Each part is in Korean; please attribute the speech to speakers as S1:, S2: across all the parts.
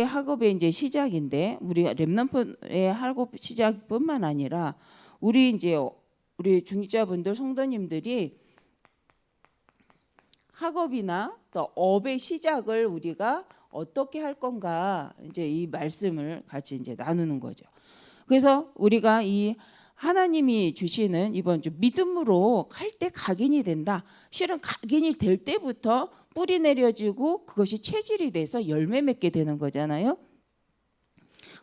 S1: 학업의 이제 시작인데 우리 렘넌트의 학업 시작뿐만 아니라 우리 중직자분들 성도님들이 학업이나 또 업의 시작을 우리가 어떻게 할 건가 이제 이 말씀을 같이 이제 나누는 거죠. 그래서 우리가 이 하나님이 주시는 이번 주 믿음으로 할 때 각인이 된다. 실은 각인이 될 때부터 뿌리 내려지고 그것이 체질이 돼서 열매 맺게 되는 거잖아요.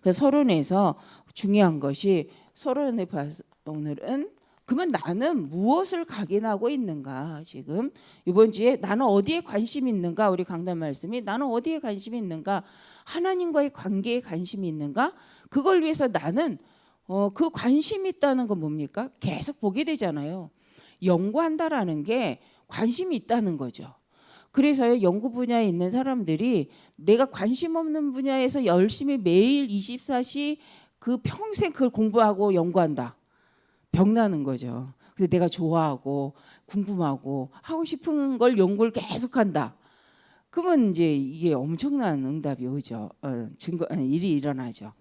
S1: 그래서 서론에서 중요한 것이 서론에 봐서 오늘은 그러면 나는 무엇을 각인하고 있는가? 지금 이번 주에 나는 어디에 관심이 있는가? 우리 강단 말씀이 나는 어디에 관심이 있는가? 하나님과의 관계에 관심이 있는가? 그걸 위해서 나는 그 관심이 있다는 건 뭡니까? 계속 보게 되잖아요. 연구한다라는 게 관심이 있다는 거죠. 그래서 연구 분야에 있는 사람들이 내가 관심 없는 분야에서 열심히 매일 24시 그 평생 그걸 공부하고 연구한다. 병나는 거죠. 그래서 내가 좋아하고 궁금하고 하고 싶은 걸 연구를 계속한다. 그러면 이제 이게 엄청난 응답이 오죠. 일이 일어나죠.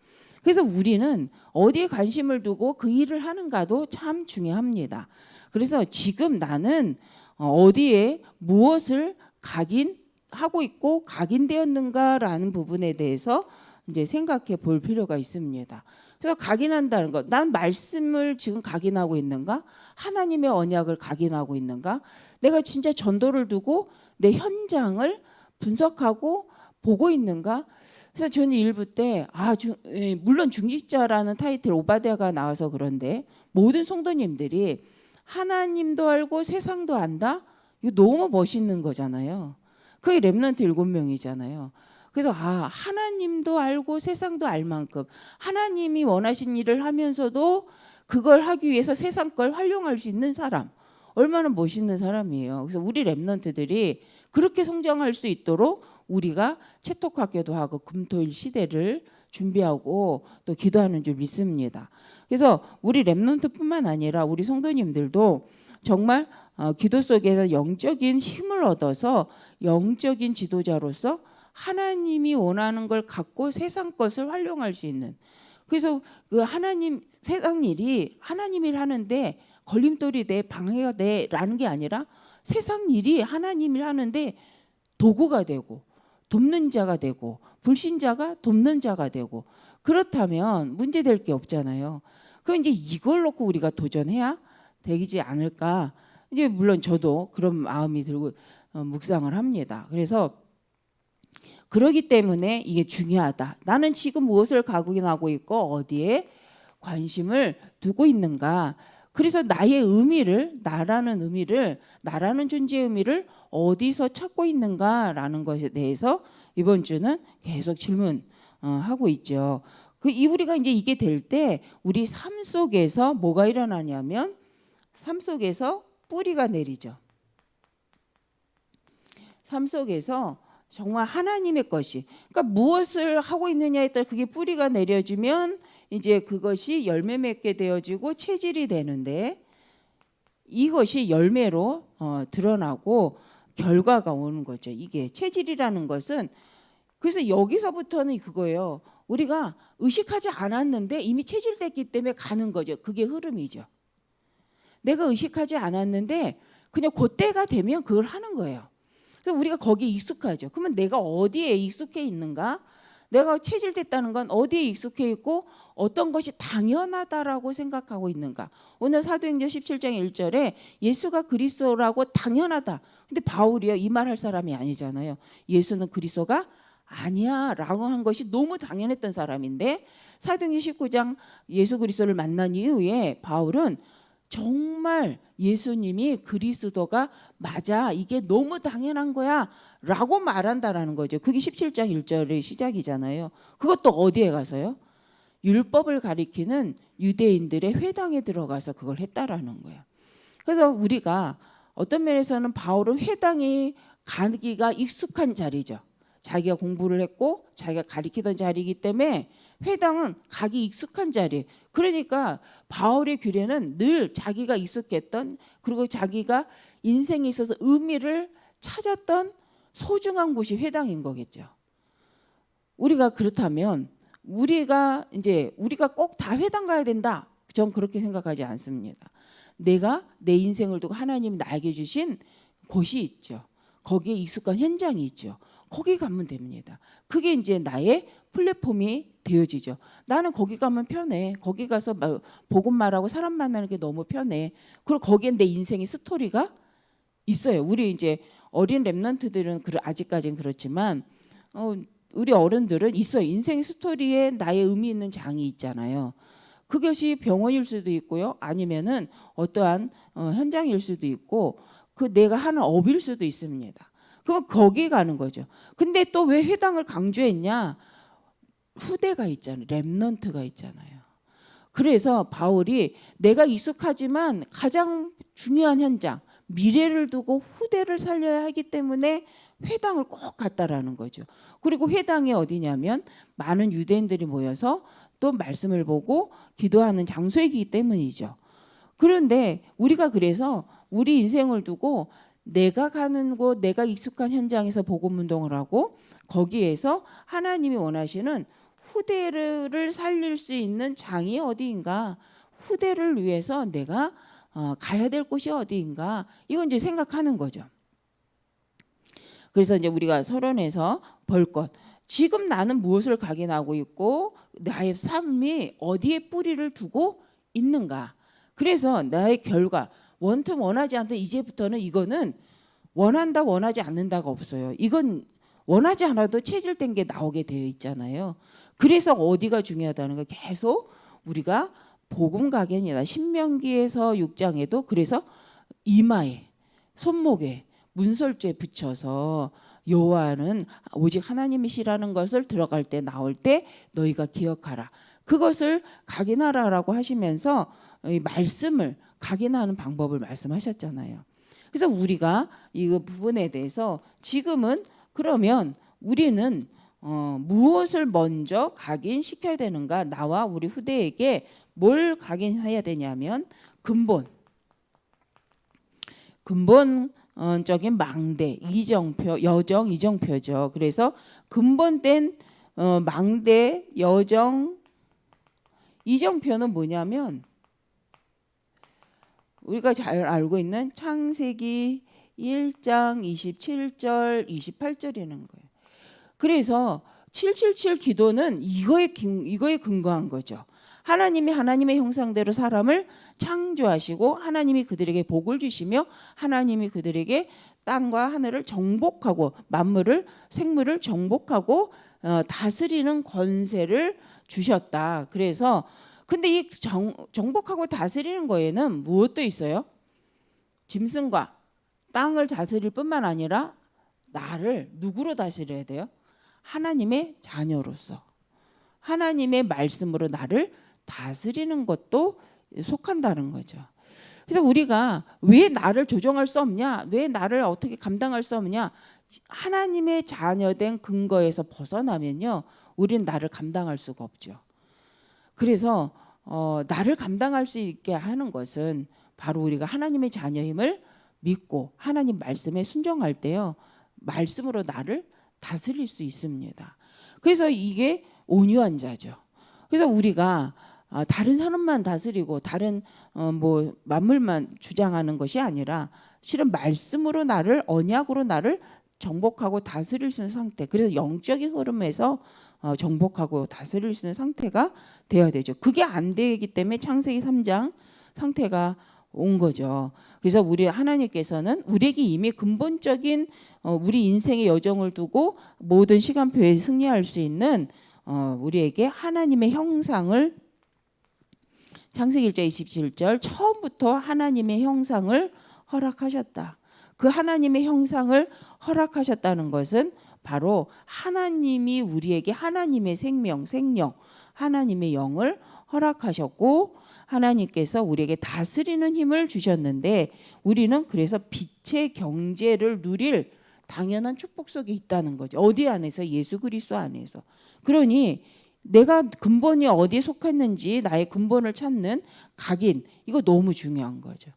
S1: 그래서 우리는 어디에 관심을 두고 그 일을 하는가도 참 중요합니다. 그래서 지금 나는 어디에 무엇을 각인하고 있고 각인되었는가라는 부분에 대해서 이제 생각해 볼 필요가 있습니다. 그래서 각인한다는 것, 난 말씀을 지금 각인하고 있는가? 하나님의 언약을 각인하고 있는가? 내가 진짜 전도를 두고 내 현장을 분석하고 보고 있는가? 그래서 저는 일부 때 물론 중직자라는 타이틀 오바댜가 나와서 그런데 모든 성도님들이 하나님도 알고 세상도 안다? 이거 너무 멋있는 거잖아요. 그게 렘넌트 7명이잖아요. 그래서 하나님도 알고 세상도 알 만큼 하나님이 원하신 일을 하면서도 그걸 하기 위해서 세상 걸 활용할 수 있는 사람, 얼마나 멋있는 사람이에요. 그래서 우리 렘넌트들이 그렇게 성장할 수 있도록 우리가 채톡학교도 하고 금토일 시대를 준비하고 또 기도하는 줄 믿습니다. 그래서 우리 렘넌트뿐만 아니라 우리 성도님들도 정말 기도 속에서 영적인 힘을 얻어서 영적인 지도자로서 하나님이 원하는 걸 갖고 세상 것을 활용할 수 있는, 그래서 그 세상 일이 하나님 일 하는데 걸림돌이 돼 방해가 돼라는 게 아니라 세상 일이 하나님 일 하는데 도구가 되고 돕는 자가 되고 불신자가 돕는 자가 되고 그렇다면 문제될 게 없잖아요. 그럼 이제 이걸 놓고 우리가 도전해야 되지 않을까. 이제 물론 저도 그런 마음이 들고 묵상을 합니다. 그래서 그러기 때문에 이게 중요하다. 나는 지금 무엇을 각인하고 있고 어디에 관심을 두고 있는가. 그래서 나의 의미를, 나라는 존재의 의미를 어디서 찾고 있는가라는 것에 대해서 이번 주는 계속 질문하고 있죠. 우리가 이제 이게 될 때 우리 삶 속에서 뭐가 일어나냐면 삶 속에서 뿌리가 내리죠. 삶 속에서 정말 하나님의 것이, 그러니까 무엇을 하고 있느냐에 따라 그게 뿌리가 내려지면 이제 그것이 열매 맺게 되어지고 체질이 되는데 이것이 열매로 드러나고 결과가 오는 거죠. 이게 체질이라는 것은, 그래서 여기서부터는 그거예요. 우리가 의식하지 않았는데 이미 체질됐기 때문에 가는 거죠. 그게 흐름이죠. 내가 의식하지 않았는데 그냥 그때가 되면 그걸 하는 거예요. 그래서 우리가 거기에 익숙하죠. 그러면 내가 어디에 익숙해 있는가? 내가 체질됐다는 건 어디에 익숙해 있고 어떤 것이 당연하다라고 생각하고 있는가? 오늘 사도행전 17장 1절에 예수가 그리스도라고 당연하다. 근데 바울이요, 이 말 할 사람이 아니잖아요. 예수는 그리스도가 아니야 라고 한 것이 너무 당연했던 사람인데 사도행전 19장 예수 그리스도를 만난 이후에 바울은 정말 예수님이 그리스도가 맞아, 이게 너무 당연한 거야 라고 말한다라는 거죠. 그게 17장 1절의 시작이잖아요. 그것도 어디에 가서요? 율법을 가리키는 유대인들의 회당에 들어가서 그걸 했다라는 거예요. 그래서 우리가 어떤 면에서는 바울은 회당에 가기가 익숙한 자리죠. 자기가 공부를 했고 자기가 가리키던 자리이기 때문에 회당은 가기 익숙한 자리. 그러니까 바울의 규례는 늘 자기가 익숙했던, 그리고 자기가 인생에 있어서 의미를 찾았던 소중한 곳이 회당인 거겠죠. 우리가 그렇다면 우리가 꼭 다 회당 가야 된다. 전 그렇게 생각하지 않습니다. 내가 내 인생을 두고 하나님이 나에게 주신 곳이 있죠. 거기에 익숙한 현장이 있죠. 거기 가면 됩니다. 그게 이제 나의 플랫폼이 되어지죠. 나는 거기 가면 편해. 거기 가서 복음 말하고 사람 만나는 게 너무 편해. 그리고 거기에 내 인생의 스토리가 있어요. 우리 이제 어린 랩런트들은 아직까지는 그렇지만 우리 어른들은 있어요. 인생 스토리에 나의 의미 있는 장이 있잖아요. 그것이 병원일 수도 있고요. 아니면은 어떠한 현장일 수도 있고 그 내가 하는 업일 수도 있습니다. 그럼 거기 가는 거죠. 근데 또 왜 회당을 강조했냐? 후대가 있잖아요. 랩넌트가 있잖아요. 그래서 바울이 내가 익숙하지만 가장 중요한 현장, 미래를 두고 후대를 살려야 하기 때문에 회당을 꼭 갔다라는 거죠. 그리고 회당이 어디냐면 많은 유대인들이 모여서 또 말씀을 보고 기도하는 장소이기 때문이죠. 그런데 우리가 그래서 우리 인생을 두고 내가 가는 곳, 내가 익숙한 현장에서 복음 운동을 하고 거기에서 하나님이 원하시는 후대를 살릴 수 있는 장이 어디인가, 후대를 위해서 내가 가야 될 곳이 어디인가, 이건 이제 생각하는 거죠. 그래서 이제 우리가 서론에서 볼 것, 지금 나는 무엇을 각인하고 있고 나의 삶이 어디에 뿌리를 두고 있는가. 그래서 나의 결과, 원튼 원하지 않든 이제부터는 이거는 원한다 원하지 않는다가 없어요. 이건 원하지 않아도 체질된 게 나오게 되어 있잖아요. 그래서 어디가 중요하다는 거 계속 우리가 복음 각인이다. 신명기에서 6장에도 그래서 이마에 손목에 문설주에 붙여서 여호와는 오직 하나님이시라는 것을 들어갈 때 나올 때 너희가 기억하라. 그것을 각인하라라고 하시면서 이 말씀을 각인하는 방법을 말씀하셨잖아요. 그래서 우리가 이 부분에 대해서 지금은 그러면 우리는 무엇을 먼저 각인시켜야 되는가? 나와 우리 후대에게 뭘 각인해야 되냐면 근본적인 망대, 이정표, 여정, 이정표죠. 그래서 근본된 망대, 여정, 이정표는 뭐냐면 우리가 잘 알고 있는 창세기 1장 27절, 28절이라는 거예요. 그래서 777 기도는 이거에 근거한 거죠. 하나님이 하나님의 형상대로 사람을 창조하시고 하나님이 그들에게 복을 주시며 하나님이 그들에게 땅과 하늘을 정복하고 만물을 생물을 정복하고 다스리는 권세를 주셨다. 그래서 근데 이 정복하고 다스리는 거에는 무엇도 있어요? 짐승과 땅을 다스릴 뿐만 아니라 나를 누구로 다스려야 돼요? 하나님의 자녀로서 하나님의 말씀으로 나를 다스리는 것도 속한다는 거죠. 그래서 우리가 왜 나를 조정할 수 없냐? 왜 나를 어떻게 감당할 수 없냐? 하나님의 자녀된 근거에서 벗어나면요, 우리는 나를 감당할 수가 없죠. 그래서 나를 감당할 수 있게 하는 것은 바로 우리가 하나님의 자녀임을 믿고 하나님 말씀에 순종할 때요, 말씀으로 나를 다스릴 수 있습니다. 그래서 이게 온유한 자죠. 그래서 우리가 다른 사람만 다스리고 다른 뭐 만물만 주장하는 것이 아니라 실은 말씀으로 나를, 언약으로 나를 정복하고 다스릴 수 있는 상태. 그래서 영적인 흐름에서 정복하고 다스릴 수 있는 상태가 되어야 되죠. 그게 안 되기 때문에 창세기 3장 상태가 온 거죠. 그래서 우리 하나님께서는 우리에게 이미 근본적인 우리 인생의 여정을 두고 모든 시간표에 승리할 수 있는 우리에게 하나님의 형상을, 창세기 1장 27절, 처음부터 하나님의 형상을 허락하셨다. 그 하나님의 형상을 허락하셨다는 것은 바로 하나님이 우리에게 하나님의 생명, 하나님의 영을 허락하셨고 하나님께서 우리에게 다스리는 힘을 주셨는데 우리는 그래서 빛의 경제를 누릴 당연한 축복 속에 있다는 거죠. 어디 안에서? 예수 그리스도 안에서. 그러니 내가 근본이 어디에 속했는지 나의 근본을 찾는 각인, 이거 너무 중요한 거죠.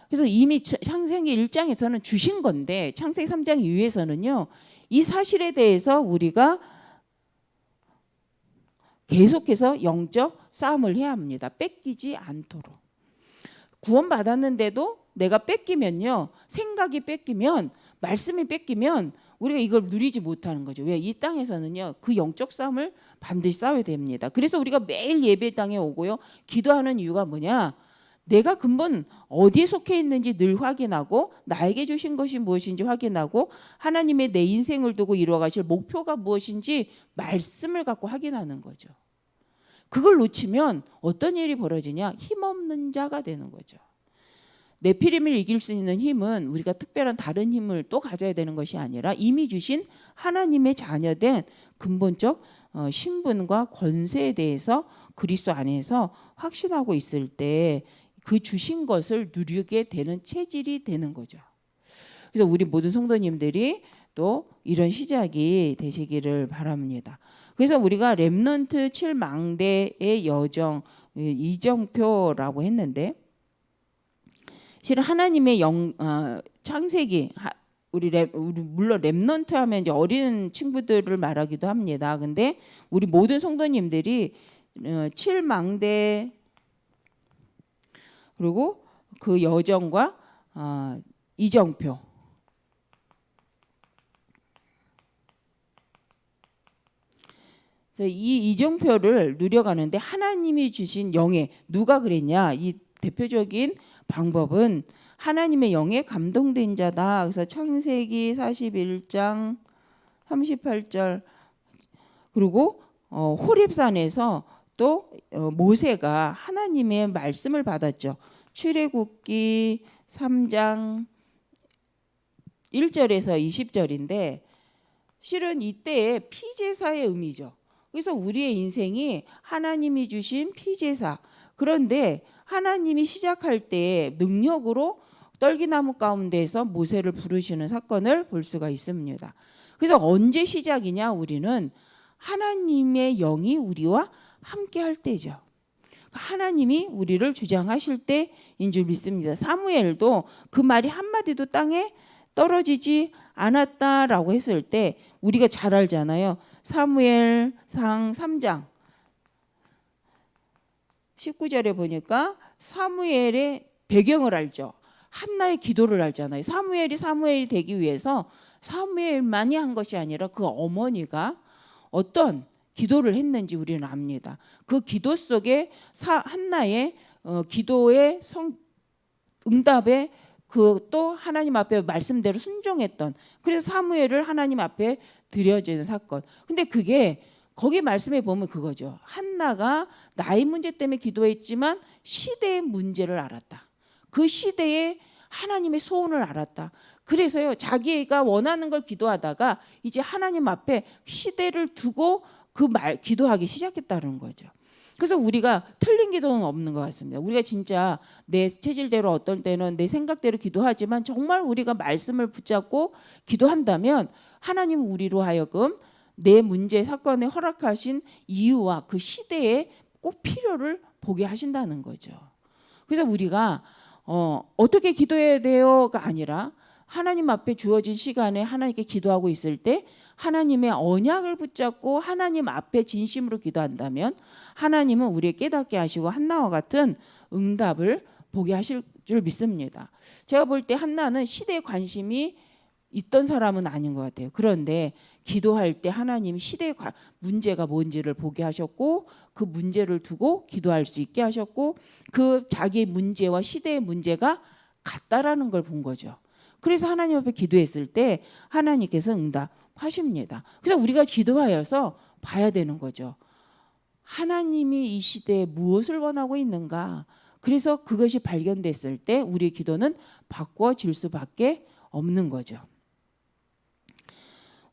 S1: 그래서 이미 창세기 1장에서는 주신 건데 창세기 3장 이후에서는요, 이 사실에 대해서 우리가 계속해서 영적 싸움을 해야 합니다. 뺏기지 않도록. 구원받았는데도 내가 뺏기면요, 생각이 뺏기면, 말씀이 뺏기면 우리가 이걸 누리지 못하는 거죠. 왜? 이 땅에서는요, 그 영적 싸움을 반드시 싸워야 됩니다. 그래서 우리가 매일 예배당에 오고요, 기도하는 이유가 뭐냐? 내가 근본 어디에 속해 있는지 늘 확인하고, 나에게 주신 것이 무엇인지 확인하고, 하나님의 내 인생을 두고 이루어가실 목표가 무엇인지 말씀을 갖고 확인하는 거죠. 그걸 놓치면 어떤 일이 벌어지냐? 힘없는 자가 되는 거죠. 네피림을 이길 수 있는 힘은 우리가 특별한 다른 힘을 또 가져야 되는 것이 아니라 이미 주신 하나님의 자녀된 근본적 신분과 권세에 대해서 그리스도 안에서 확신하고 있을 때 그 주신 것을 누리게 되는 체질이 되는 거죠. 그래서 우리 모든 성도님들이 또 이런 시작이 되시기를 바랍니다. 그래서 우리가 렘넌트 7망대의 여정, 이정표라고 했는데, 실은 하나님의 창세기, 우리 물론 렘넌트 하면 이제 어린 친구들을 말하기도 합니다. 근데 우리 모든 성도님들이 7망대 그리고 그 여정과 이정표, 이 이정표를 누려가는데 하나님이 주신 영에, 누가 그랬냐? 이 대표적인 방법은 하나님의 영에 감동된 자다. 그래서 창세기 41장 38절, 그리고 호렙산에서 또 모세가 하나님의 말씀을 받았죠. 출애굽기 3장 1절에서 20절인데 실은 이때의 피제사의 의미죠. 그래서 우리의 인생이 하나님이 주신 피제사. 그런데 하나님이 시작할 때 능력으로 떨기나무 가운데에서 모세를 부르시는 사건을 볼 수가 있습니다. 그래서 언제 시작이냐? 우리는 하나님의 영이 우리와 함께 할 때죠. 하나님이 우리를 주장하실 때인 줄 믿습니다. 사무엘도 그 말이 한마디도 땅에 떨어지지 않았다라고 했을 때 우리가 잘 알잖아요. 사무엘상 3장 19절에 보니까 사무엘의 배경을 알죠. 한나의 기도를 알잖아요. 사무엘이 되기 위해서 사무엘만이 한 것이 아니라 그 어머니가 어떤 기도를 했는지 우리는 압니다. 그 기도 속에 한나의 기도의 응답에 그 또 하나님 앞에 말씀대로 순종했던, 그래서 사무엘을 하나님 앞에 드려지는 사건. 근데 그게 거기 말씀에 보면 그거죠. 한나가 나이 문제 때문에 기도했지만 시대의 문제를 알았다. 그 시대에 하나님의 소원을 알았다. 그래서요, 자기가 원하는 걸 기도하다가 이제 하나님 앞에 시대를 두고 기도하기 시작했다는 거죠. 그래서 우리가 틀린 기도는 없는 것 같습니다. 우리가 진짜 내 체질대로 어떨 때는 내 생각대로 기도하지만 정말 우리가 말씀을 붙잡고 기도한다면 하나님은 우리로 하여금 내 문제 사건에 허락하신 이유와 그 시대에 꼭 필요를 보게 하신다는 거죠. 그래서 우리가 어떻게 기도해야 돼요가 아니라 하나님 앞에 주어진 시간에 하나님께 기도하고 있을 때 하나님의 언약을 붙잡고 하나님 앞에 진심으로 기도한다면 하나님은 우리의 깨닫게 하시고 한나와 같은 응답을 보게 하실 줄 믿습니다. 제가 볼 때 한나는 시대에 관심이 있던 사람은 아닌 것 같아요. 그런데 기도할 때 하나님이 시대의 문제가 뭔지를 보게 하셨고 그 문제를 두고 기도할 수 있게 하셨고 그 자기의 문제와 시대의 문제가 같다라는 걸 본 거죠. 그래서 하나님 앞에 기도했을 때 하나님께서 응답하십니다. 그래서 우리가 기도하여서 봐야 되는 거죠. 하나님이 이 시대에 무엇을 원하고 있는가. 그래서 그것이 발견됐을 때 우리의 기도는 바꿔질 수밖에 없는 거죠.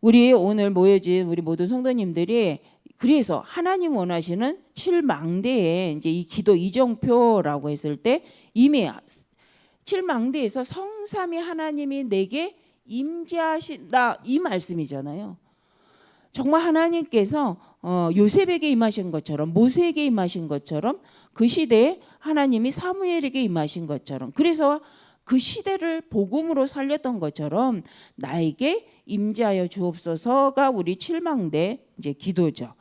S1: 우리 오늘 모여진 우리 모든 성도님들이 그래서 하나님 원하시는 7망대에 이제 이 기도 이정표라고 했을 때 이미 7망대에서 성삼위 하나님이 내게 임재하신다 이 말씀이잖아요. 정말 하나님께서 요셉에게 임하신 것처럼 모세에게 임하신 것처럼 그 시대에 하나님이 사무엘에게 임하신 것처럼 그래서 그 시대를 복음으로 살렸던 것처럼 나에게 임재하여 주옵소서가 우리 7망대 이제 기도죠.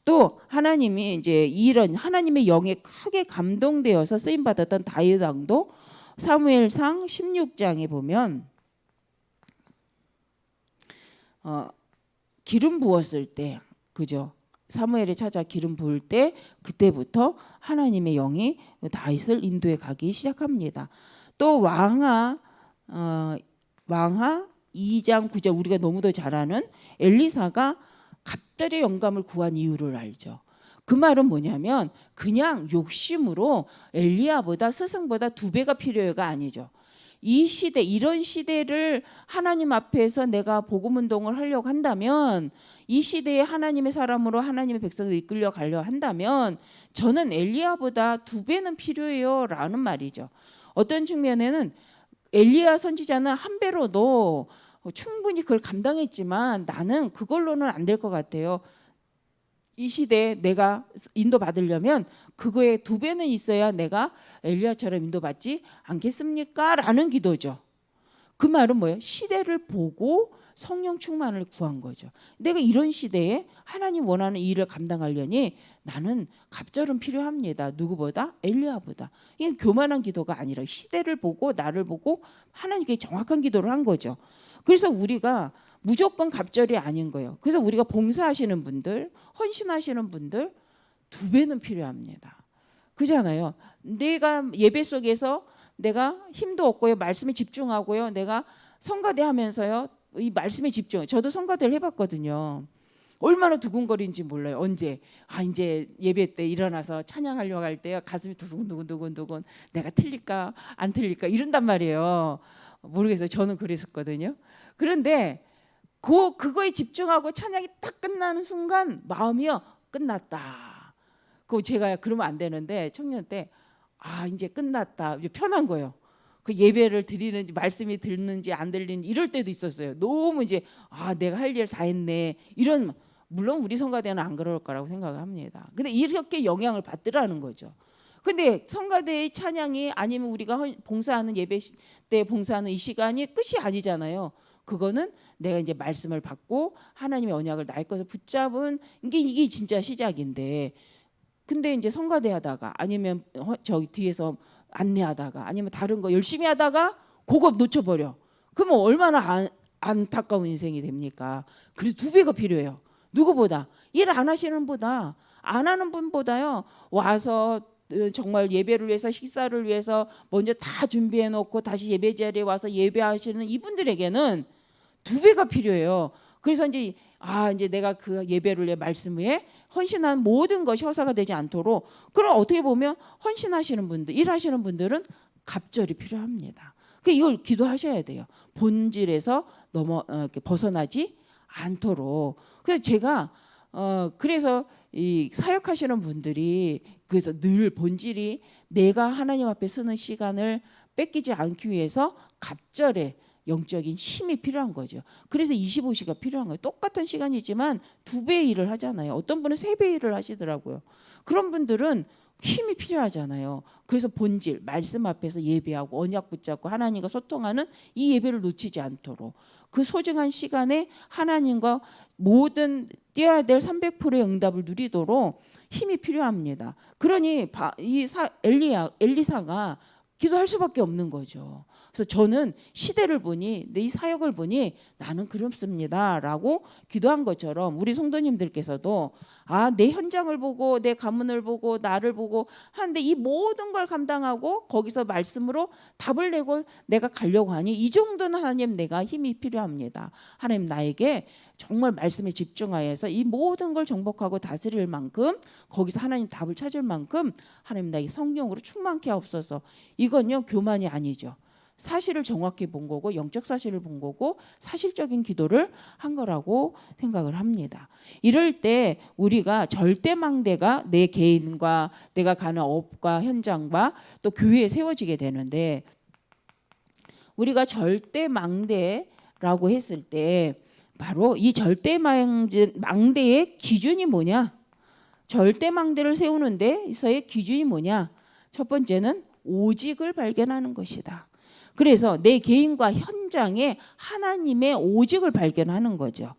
S1: 또 하나님이 이제 이런 하나님의 영에 크게 감동되어서 쓰임 받았던 다윗 왕도 사무엘상 16장에 보면 기름 부었을 때, 그죠? 사무엘이 찾아 기름 부을 때 그때부터 하나님의 영이 다윗을 인도해 가기 시작합니다. 또 왕하 2장 9절 우리가 너무도 잘 아는 엘리사가 갑자기 영감을 구한 이유를 알죠. 그 말은 뭐냐면 그냥 욕심으로 엘리야보다 스승보다 2배가 필요해가 아니죠. 이 시대, 이런 시대를 하나님 앞에서 내가 복음 운동을 하려고 한다면, 이 시대에 하나님의 사람으로 하나님의 백성을 이끌려 가려 한다면 저는 엘리야보다 2배는 필요해요 라는 말이죠. 어떤 측면에는 엘리야 선지자는 한 배로도 충분히 그걸 감당했지만 나는 그걸로는 안 될 것 같아요. 이 시대에 내가 인도받으려면 그거에 2배는 있어야 내가 엘리야처럼 인도받지 않겠습니까? 라는 기도죠. 그 말은 뭐예요? 시대를 보고 성령 충만을 구한 거죠. 내가 이런 시대에 하나님 원하는 일을 감당하려니 나는 갑절은 필요합니다. 누구보다? 엘리야보다. 이게 교만한 기도가 아니라 시대를 보고 나를 보고 하나님께 정확한 기도를 한 거죠. 그래서 우리가 무조건 갑절이 아닌 거예요. 그래서 우리가 봉사하시는 분들, 헌신하시는 분들 2배는 필요합니다. 그잖아요. 내가 예배 속에서 내가 힘도 없고요, 말씀에 집중하고요, 내가 성가대 하면서요, 이 말씀에 집중. 저도 성가대를 해봤거든요. 얼마나 두근거리는지 몰라요. 언제? 이제 예배 때 일어나서 찬양하려고 할 때 가슴이 두근두근 내가 틀릴까 안 틀릴까 이런단 말이에요. 모르겠어요. 저는 그랬었거든요. 그런데 그거에 집중하고 찬양이 딱 끝나는 순간 마음이요, 끝났다. 그거 제가 그러면 안 되는데 청년 때 이제 끝났다. 이제 편한 거예요. 그 예배를 드리는지 말씀이 들리는지 안 들리는지 이럴 때도 있었어요. 너무 이제 내가 할 일 다 했네. 이런, 물론 우리 성가대는 안 그럴 거라고 생각을 합니다. 근데 이렇게 영향을 받더라는 거죠. 근데 성가대의 찬양이 아니면 우리가 봉사하는 예배 때 봉사하는 이 시간이 끝이 아니잖아요. 그거는 내가 이제 말씀을 받고 하나님의 언약을 나의 것을 붙잡은 이게 진짜 시작인데, 근데 이제 성가대 하다가 아니면 저기 뒤에서 안내하다가 아니면 다른 거 열심히 하다가 그거 놓쳐버려. 그러면 얼마나 안타까운 인생이 됩니까? 그래서 2배가 필요해요. 누구보다? 일 안 하시는 보다, 안 하는 분보다요, 와서 정말 예배를 위해서, 식사를 위해서 먼저 다 준비해 놓고 다시 예배 자리에 와서 예배하시는 이분들에게는 2배가 필요해요. 그래서 이제 내가 그 예배를 위해 말씀 위에 헌신한 모든 것이 허사가 되지 않도록, 그럼 어떻게 보면 헌신하시는 분들, 일하시는 분들은 갑절이 필요합니다. 이걸 기도하셔야 돼요. 본질에서 이렇게 벗어나지 않도록. 그래서 제가 그래서 이 사역하시는 분들이 그래서 늘 본질이 내가 하나님 앞에 쓰는 시간을 뺏기지 않기 위해서 갑절에 영적인 힘이 필요한 거죠. 그래서 25시가 필요한 거예요. 똑같은 시간이지만 2배 일을 하잖아요. 어떤 분은 3배 일을 하시더라고요. 그런 분들은 힘이 필요하잖아요. 그래서 본질, 말씀 앞에서 예배하고 언약 붙잡고 하나님과 소통하는 이 예배를 놓치지 않도록 그 소중한 시간에 하나님과 모든 띄어야 될 300%의 응답을 누리도록 힘이 필요합니다. 그러니 엘리사가 기도할 수밖에 없는 거죠. 그래서 저는 시대를 보니, 내 이 사역을 보니 나는 그렇습니다라고 기도한 것처럼 우리 성도님들께서도 내 현장을 보고 내 가문을 보고 나를 보고 하는데 이 모든 걸 감당하고 거기서 말씀으로 답을 내고 내가 가려고 하니 이 정도는 하나님 내가 힘이 필요합니다. 하나님 나에게 정말 말씀에 집중하여서 이 모든 걸 정복하고 다스릴 만큼, 거기서 하나님 답을 찾을 만큼 하나님 나에게 성령으로 충만케 하옵소서. 이건요 교만이 아니죠. 사실을 정확히 본 거고 영적 사실을 본 거고 사실적인 기도를 한 거라고 생각을 합니다. 이럴 때 우리가 절대망대가 내 개인과 내가 가는 업과 현장과 또 교회에 세워지게 되는데, 우리가 절대망대라고 했을 때 바로 이 절대망대의 기준이 뭐냐? 절대망대를 세우는 데서의 기준이 뭐냐? 첫 번째는 오직을 발견하는 것이다. 그래서 내 개인과 현장에 하나님의 오직을 발견하는 거죠.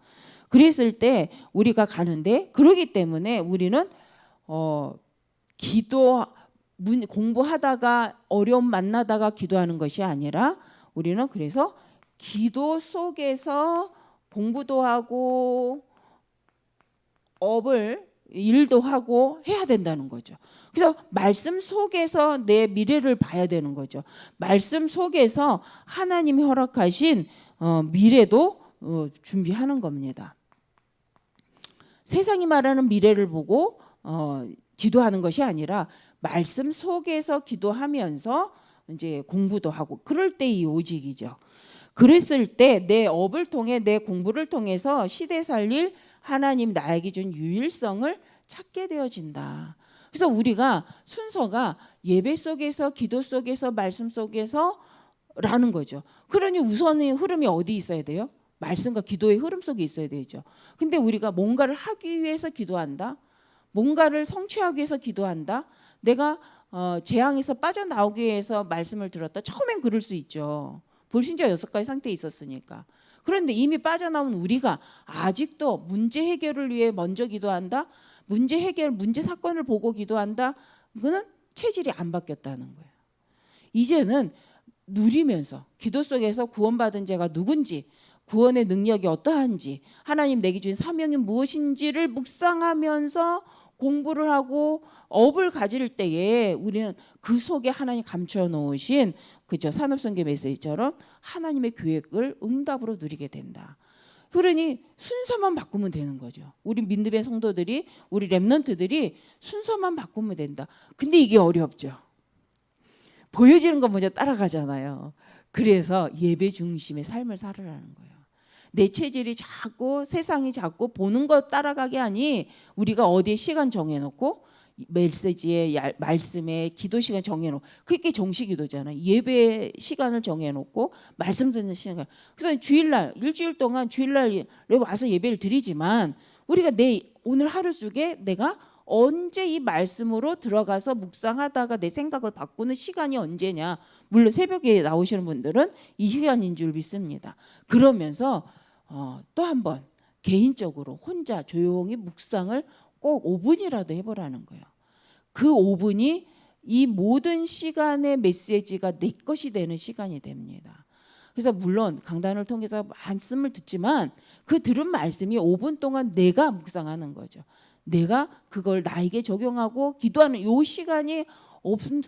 S1: 그랬을 때 우리가 가는데, 그러기 때문에 우리는 공부하다가 어려움 만나다가 기도하는 것이 아니라 우리는 그래서 기도 속에서 공부도 하고 일도 하고 해야 된다는 거죠. 그래서 말씀 속에서 내 미래를 봐야 되는 거죠. 말씀 속에서 하나님이 허락하신 미래도 준비하는 겁니다. 세상이 말하는 미래를 보고 기도하는 것이 아니라 말씀 속에서 기도하면서 이제 공부도 하고, 그럴 때 이 오직이죠. 그랬을 때 내 업을 통해, 내 공부를 통해서 시대 살릴 하나님 나에게 준 유일성을 찾게 되어진다. 그래서 우리가 순서가 예배 속에서, 기도 속에서, 말씀 속에서 라는 거죠. 그러니 우선의 흐름이 어디 있어야 돼요? 말씀과 기도의 흐름 속에 있어야 되죠. 근데 우리가 뭔가를 하기 위해서 기도한다, 뭔가를 성취하기 위해서 기도한다, 내가 재앙에서 빠져나오기 위해서 말씀을 들었다. 처음엔 그럴 수 있죠. 불신자 6가지 상태에 있었으니까. 그런데 이미 빠져나온 우리가 아직도 문제 해결을 위해 먼저 기도한다, 문제 사건을 보고 기도한다, 그거는 체질이 안 바뀌었다는 거예요. 이제는 누리면서 기도 속에서 구원받은 자가 누군지, 구원의 능력이 어떠한지, 하나님 내게 주신 사명이 무엇인지를 묵상하면서 공부를 하고 업을 가질 때에 우리는 그 속에 하나님 감추어 놓으신, 그죠, 산업선교 메시지처럼 하나님의 계획을 응답으로 누리게 된다. 그러니 순서만 바꾸면 되는 거죠. 우리 민드밴 성도들이, 우리 렘넌트들이 순서만 바꾸면 된다. 근데 이게 어렵죠. 보여지는 거 먼저 따라가잖아요. 그래서 예배 중심의 삶을 살으라는 거예요. 내 체질이 자꾸, 세상이 자꾸 보는 것 따라가게 하니 우리가 어디에 시간 정해놓고, 메시지에, 말씀에, 기도 시간 정해놓고, 그게 정시기도잖아요. 예배 시간을 정해놓고 말씀 듣는 시간. 그래서 주일날, 일주일 동안 주일날에 와서 예배를 드리지만, 우리가 오늘 하루 중에 내가 언제 이 말씀으로 들어가서 묵상하다가 내 생각을 바꾸는 시간이 언제냐. 물론 새벽에 나오시는 분들은 이 시간인 줄 믿습니다. 그러면서 또 한 번 개인적으로 혼자 조용히 묵상을 꼭 5분이라도 해보라는 거예요. 그 5분이 이 모든 시간의 메시지가 내 것이 되는 시간이 됩니다. 그래서 물론 강단을 통해서 말씀을 듣지만 그 들은 말씀이 5분 동안 내가 묵상하는 거죠. 내가 그걸 나에게 적용하고 기도하는 이 시간이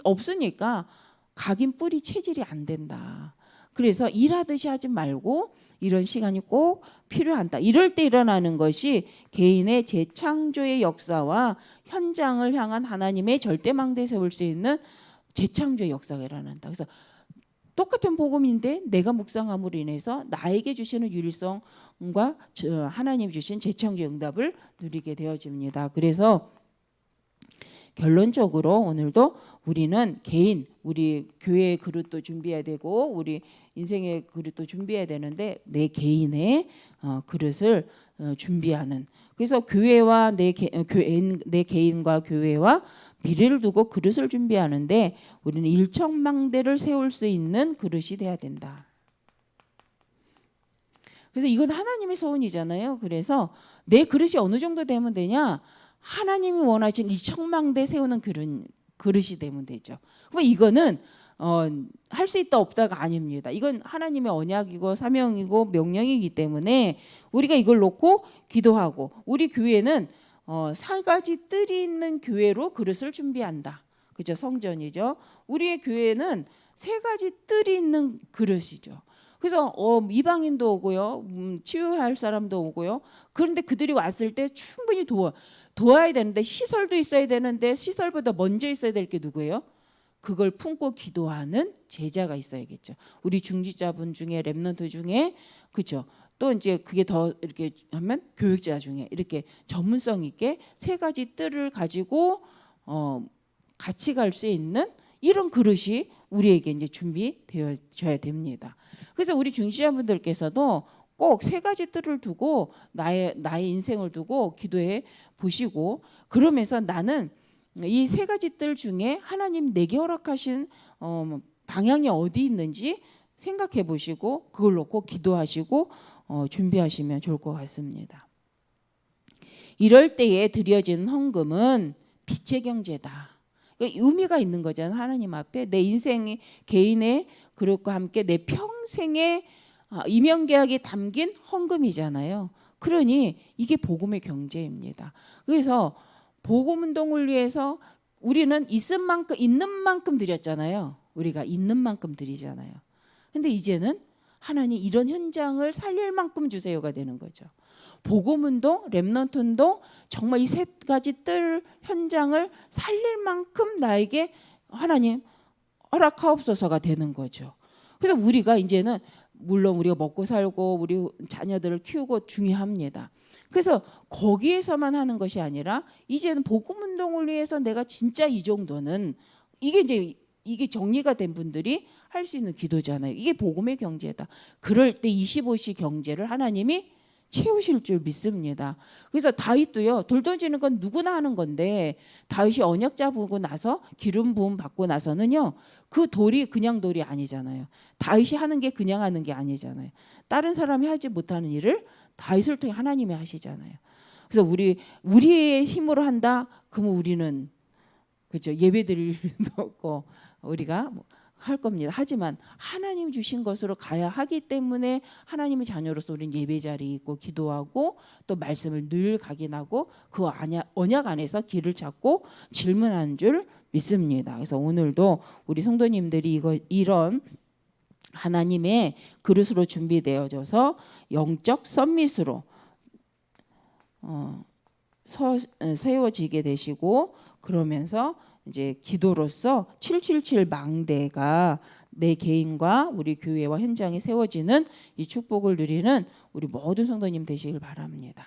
S1: 없으니까 각인 뿌리 체질이 안 된다. 그래서 일하듯이 하지 말고 이런 시간이 꼭 필요하다. 이럴 때 일어나는 것이 개인의 재창조의 역사와 현장을 향한 하나님의 절대망대에 세울 수 있는 재창조의 역사가 일어난다. 그래서 똑같은 복음인데 내가 묵상함으로 인해서 나에게 주시는 유일성과 하나님 주신 재창조의 응답을 누리게 되어집니다. 그래서 결론적으로 오늘도 우리는 개인, 우리 교회의 그릇도 준비해야 되고 우리 인생의 그릇도 준비해야 되는데 내 개인의 그릇을 준비하는, 그래서 교회와 내 개인과 교회와 미래를 두고 그릇을 준비하는데 우리는 일청망대를 세울 수 있는 그릇이 돼야 된다. 그래서 이건 하나님의 소원이잖아요. 그래서 내 그릇이 어느 정도 되면 되냐? 하나님이 원하신 일청망대 세우는 그릇이 되면 되죠. 그럼 이거는 할 수 있다 없다가 아닙니다. 이건 하나님의 언약이고 사명이고 명령이기 때문에 우리가 이걸 놓고 기도하고, 우리 교회는 4가지 뜰이 있는 교회로 그릇을 준비한다. 그죠? 성전이죠. 우리의 교회는 3가지 뜰이 있는 그릇이죠. 그래서 이방인도 오고요, 치유할 사람도 오고요. 그런데 그들이 왔을 때 충분히 도와야 되는데, 시설도 있어야 되는데 시설보다 먼저 있어야 될 게 누구예요? 그걸 품고 기도하는 제자가 있어야겠죠. 우리 중지자분 중에, 렘넌트 중에, 그렇죠. 또 이제 그게 더 이렇게 하면 교육자 중에 이렇게 전문성 있게 3가지 뜰을 가지고 같이 갈 수 있는 이런 그릇이 우리에게 이제 준비되어져야 됩니다. 그래서 우리 중지자분들께서도 꼭 3가지 뜰을 두고 나의 인생을 두고 기도해 보시고, 그러면서 나는 이 3가지 뜰 중에 하나님 내게 허락하신 방향이 어디 있는지 생각해 보시고 그걸 놓고 기도하시고 준비하시면 좋을 것 같습니다. 이럴 때에 드려지는 헌금은 빛의 경제다. 그러니까 의미가 있는 거잖아요. 하나님 앞에 내 인생의 개인의 그릇과 함께 내 평생의 이면계약이 담긴 헌금이잖아요. 그러니 이게 복음의 경제입니다. 그래서 복음 운동을 위해서 우리는 있는 만큼 드렸잖아요. 우리가 있는 만큼 드리잖아요. 근데 이제는 하나님 이런 현장을 살릴 만큼 주세요가 되는 거죠. 복음 운동, 렘넌트 운동, 정말 이 세 가지 뜰 현장을 살릴 만큼 나에게 하나님 허락하옵소서가 되는 거죠. 그래서 우리가 이제는 물론 우리가 먹고 살고 우리 자녀들을 키우고 중요합니다. 그래서 거기에서만 하는 것이 아니라 이제는 복음 운동을 위해서 내가 진짜 이 정도는 이게 정리가 된 분들이 할 수 있는 기도잖아요. 이게 복음의 경제다. 그럴 때 25시 경제를 하나님이 채우실 줄 믿습니다. 그래서 다윗도요. 돌 던지는 건 누구나 하는 건데 다윗이 언약 잡고 나서 기름 부음 받고 나서는요. 그 돌이 그냥 돌이 아니잖아요. 다윗이 하는 게 그냥 하는 게 아니잖아요. 다른 사람이 하지 못하는 일을 다윗을 통해 하나님이 하시잖아요. 그래서 우리의 힘으로 한다. 그러면 우리는 그렇죠. 예배드릴 일도 없고 우리가 할 겁니다. 하지만 하나님 주신 것으로 가야 하기 때문에 하나님의 자녀로서 우리는 예배 자리에 있고 기도하고 또 말씀을 늘 각인하고 그 언약 안에서 길을 찾고 질문하는 줄 믿습니다. 그래서 오늘도 우리 성도님들이 이런 하나님의 그릇으로 준비되어져서 영적 썸밋으로 세워지게 되시고 그러면서 이제 기도로서 777 망대가 내 개인과 우리 교회와 현장에 세워지는 이 축복을 누리는 우리 모든 성도님 되시길 바랍니다.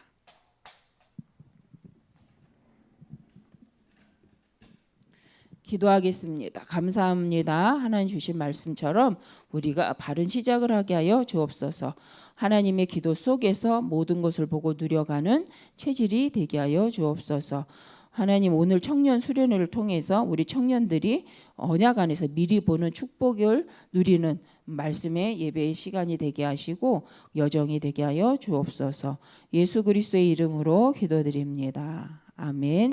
S1: 기도하겠습니다. 감사합니다. 하나님 주신 말씀처럼 우리가 바른 시작을 하게 하여 주옵소서. 하나님의 기도 속에서 모든 것을 보고 누려가는 체질이 되게 하여 주옵소서. 하나님 오늘 청년 수련회를 통해서 우리 청년들이 언약 안에서 미리 보는 축복을 누리는 말씀의 예배의 시간이 되게 하시고 여정이 되게 하여 주옵소서. 예수 그리스도의 이름으로 기도드립니다. 아멘.